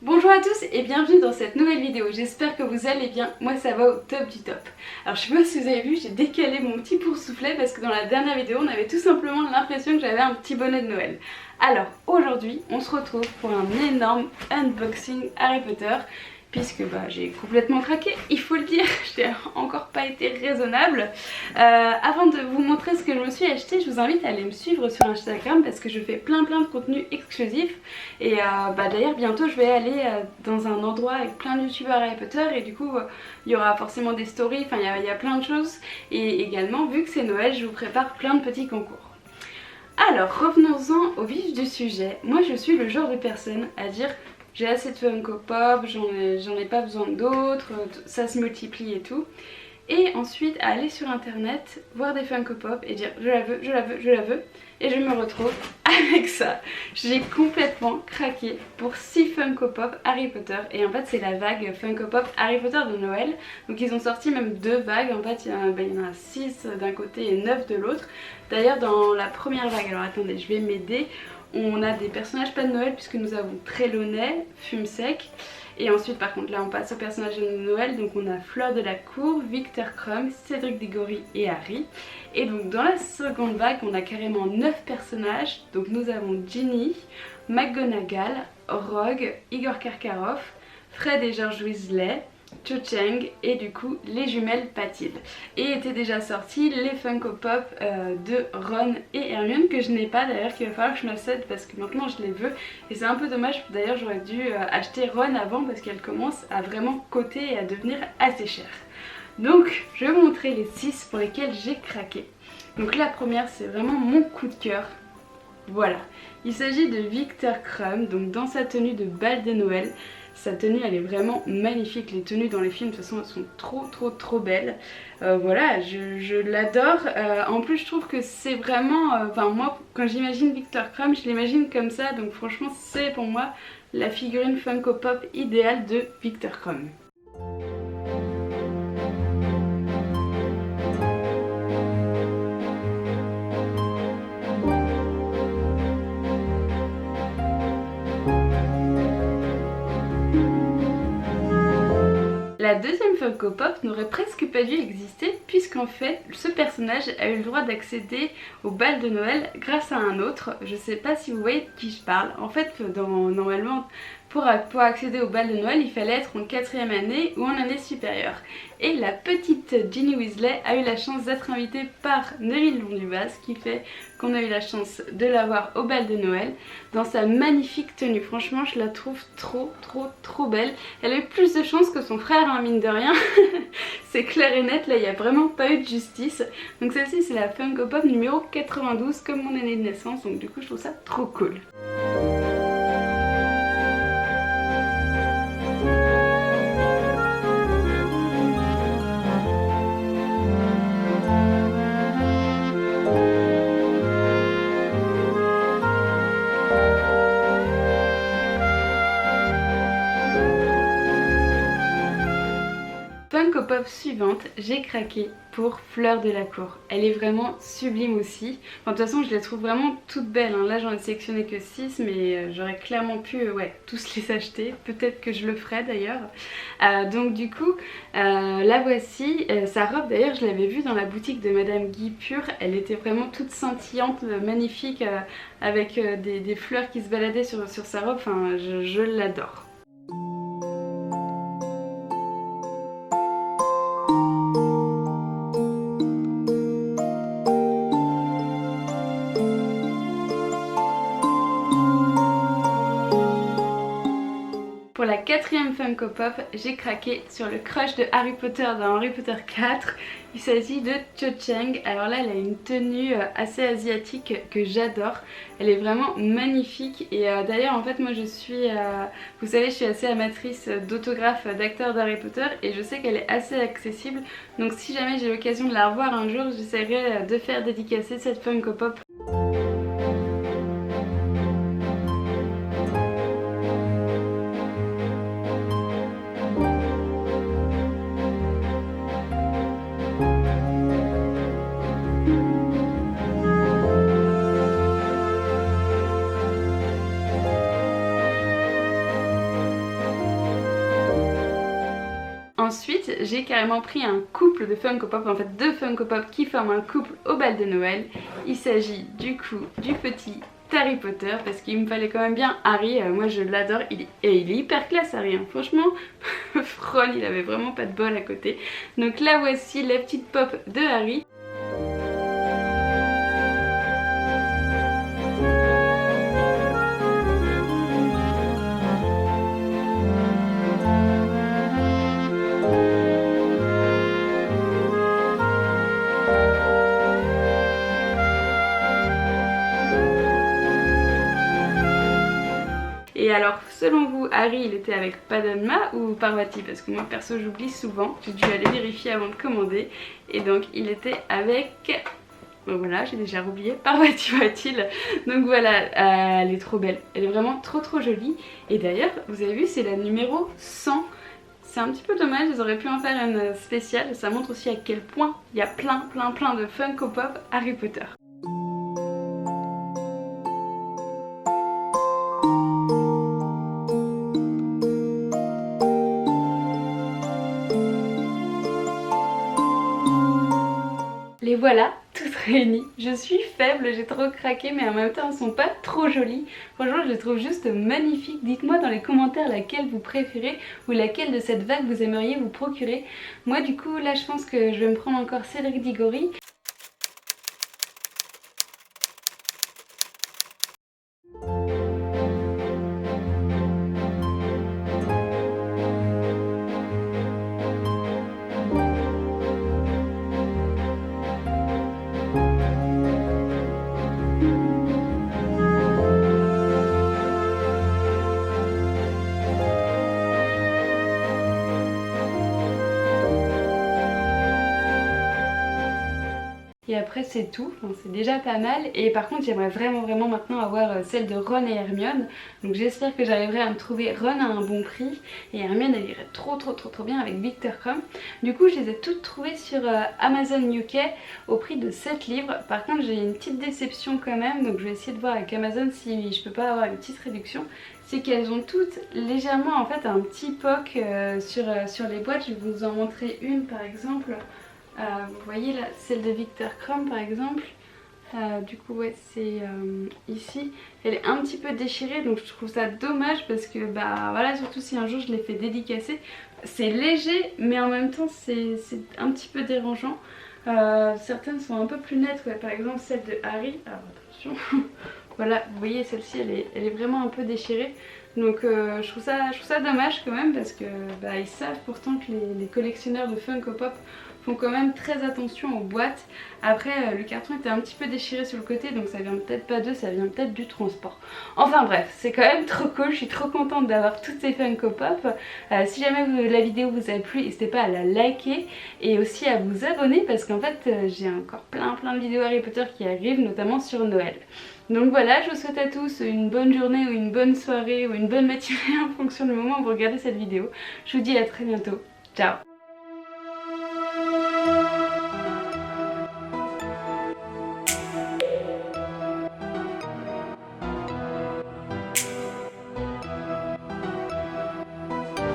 Bonjour à tous et bienvenue dans cette nouvelle vidéo, j'espère que vous allez bien, moi ça va au top du top. Alors je sais pas si vous avez vu, j'ai décalé mon petit poursouflet parce que dans la dernière vidéo on avait tout simplement l'impression que j'avais un petit bonnet de Noël. Alors aujourd'hui on se retrouve pour un énorme unboxing Harry Potter puisque j'ai complètement craqué, il faut le dire, j'ai encore pas été raisonnable. Avant de vous montrer ce que je me suis acheté, je vous invite à aller me suivre sur Instagram parce que je fais plein de contenu exclusif. Et d'ailleurs bientôt je vais aller dans un endroit avec plein de youtubeurs Harry Potter et du coup il y aura forcément des stories, enfin il y a plein de choses. Et également vu que c'est Noël, je vous prépare plein de petits concours. Alors revenons-en au vif du sujet. Moi je suis le genre de personne à dire j'ai assez de Funko Pop, j'en ai pas besoin d'autres, ça se multiplie et tout. Et ensuite à aller sur internet, voir des Funko Pop et dire je la veux, je la veux, je la veux. Et je me retrouve avec ça. J'ai complètement craqué pour 6 Funko Pop Harry Potter. Et en fait c'est la vague Funko Pop Harry Potter de Noël. Donc ils ont sorti même 2 vagues. En fait il y en a 6 d'un côté et 9 de l'autre. D'ailleurs dans la première vague, alors attendez je vais m'aider. On a des personnages pas de Noël puisque nous avons Trelawney, Fume Sec. Et ensuite par contre là on passe aux personnages de Noël. Donc on a Fleur de la Cour, Victor Krum, Cédric Diggory et Harry. Et donc dans la seconde vague on a carrément 9 personnages. Donc nous avons Ginny, McGonagall, Rogue, Igor Karkaroff, Fred et George Weasley, Cho Chang et du coup les jumelles Patil. Et étaient déjà sortis les Funko Pop de Ron et Hermione que je n'ai pas d'ailleurs, qu'il va falloir que je me cède parce que maintenant je les veux et c'est un peu dommage. D'ailleurs j'aurais dû acheter Ron avant parce qu'elle commence à vraiment coter et à devenir assez chère. Donc je vais vous montrer les 6 pour lesquels j'ai craqué. Donc la première c'est vraiment mon coup de cœur. Voilà, il s'agit de Victor Krum, donc dans sa tenue de bal de Noël. Sa tenue elle est vraiment magnifique, les tenues dans les films de toute façon elles sont trop belles. Voilà, je l'adore. En plus je trouve que c'est vraiment, moi quand j'imagine Victor Krum je l'imagine comme ça. Donc franchement c'est pour moi la figurine Funko Pop idéale de Victor Krum. La deuxième Funko Pop n'aurait presque pas dû exister puisqu'en fait ce personnage a eu le droit d'accéder au bal de Noël grâce à un autre. Je sais pas si vous voyez de qui je parle. En fait normalement pour accéder au bal de Noël il fallait être en 4e année ou en année supérieure. Et la petite Ginny Weasley a eu la chance d'être invitée par Neville Londubat, ce qui fait qu'on a eu la chance de la voir au bal de Noël dans sa magnifique tenue. Franchement je la trouve trop belle. Elle a eu plus de chance que son frère hein, mine de rien. C'est clair et net, là il n'y a vraiment pas eu de justice. Donc celle-ci c'est la Funko Pop numéro 92 comme mon année de naissance, donc du coup je trouve ça trop cool. Funko Pop suivante, j'ai craqué pour Fleur de la Cour. Elle est vraiment sublime aussi. Enfin, de toute façon je les trouve vraiment toutes belles hein. Là j'en ai sélectionné que 6 mais j'aurais clairement pu tous les acheter. Peut-être que je le ferai d'ailleurs. Donc du coup la voici. Sa robe d'ailleurs je l'avais vue dans la boutique de Madame Guy Pure. Elle était vraiment toute scintillante, magnifique avec des fleurs qui se baladaient sur sa robe. Enfin je l'adore. Pour la 4e Funko Pop, j'ai craqué sur le crush de Harry Potter dans Harry Potter 4. Il s'agit de Cho Chang. Alors là, elle a une tenue assez asiatique que j'adore. Elle est vraiment magnifique. Et d'ailleurs, en fait, moi je suis, vous savez, je suis assez amatrice d'autographes d'acteurs d'Harry Potter et je sais qu'elle est assez accessible. Donc si jamais j'ai l'occasion de la revoir un jour, j'essaierai de faire dédicacer cette Funko Pop. Ensuite, j'ai carrément pris un couple de Funko Pop, en fait 2 Funko Pop qui forment un couple au bal de Noël. Il s'agit du coup du petit Harry Potter parce qu'il me fallait quand même bien Harry, moi je l'adore, il est hyper classe Harry, hein. Franchement Ron il avait vraiment pas de bol à côté. Donc là voici la petite pop de Harry. Et alors, selon vous, Harry, il était avec Padma ou Parvati? Parce que moi, perso, j'oublie souvent. J'ai dû aller vérifier avant de commander. Et donc, il était avec... Bon, voilà, j'ai déjà oublié. Parvati va-t-il. Donc voilà, elle est trop belle. Elle est vraiment trop jolie. Et d'ailleurs, vous avez vu, c'est la numéro 100. C'est un petit peu dommage, ils auraient pu en faire une spéciale. Ça montre aussi à quel point il y a plein de Funko Pop Harry Potter. Les voilà, toutes réunies. Je suis faible, j'ai trop craqué, mais en même temps elles sont pas trop jolies. Franchement je les trouve juste magnifiques. Dites-moi dans les commentaires laquelle vous préférez ou laquelle de cette vague vous aimeriez vous procurer. Moi du coup là je pense que je vais me prendre encore Cédric Diggory. Et après c'est tout, enfin, c'est déjà pas mal. Et par contre j'aimerais vraiment maintenant avoir celle de Ron et Hermione. Donc j'espère que j'arriverai à me trouver Ron à un bon prix. Et Hermione elle irait trop bien avec Viktor Krum. Du coup je les ai toutes trouvées sur Amazon UK au prix de 7 livres. Par contre j'ai une petite déception quand même. Donc je vais essayer de voir avec Amazon si je peux pas avoir une petite réduction. C'est qu'elles ont toutes légèrement en fait un petit POC sur les boîtes. Je vais vous en montrer une par exemple. Vous voyez là, celle de Viktor Krum par exemple, du coup ouais c'est ici, elle est un petit peu déchirée donc je trouve ça dommage parce que bah voilà, surtout si un jour je l'ai fait dédicacer, c'est léger mais en même temps c'est un petit peu dérangeant. Certaines sont un peu plus nettes, ouais. Par exemple celle de Harry, alors attention, voilà vous voyez celle-ci elle est vraiment un peu déchirée. Donc je trouve ça dommage quand même parce que bah, ils savent pourtant que les collectionneurs de Funko Pop font quand même très attention aux boîtes. Après le carton était un petit peu déchiré sur le côté donc ça vient peut-être pas d'eux, ça vient peut-être du transport. Enfin bref, c'est quand même trop cool, je suis trop contente d'avoir toutes ces Funko Pop. Si jamais la vidéo vous a plu, n'hésitez pas à la liker et aussi à vous abonner parce qu'en fait j'ai encore plein de vidéos Harry Potter qui arrivent, notamment sur Noël. Donc voilà, je vous souhaite à tous une bonne journée ou une bonne soirée ou une bonne matinée en fonction du moment où vous regardez cette vidéo. Je vous dis à très bientôt. Ciao!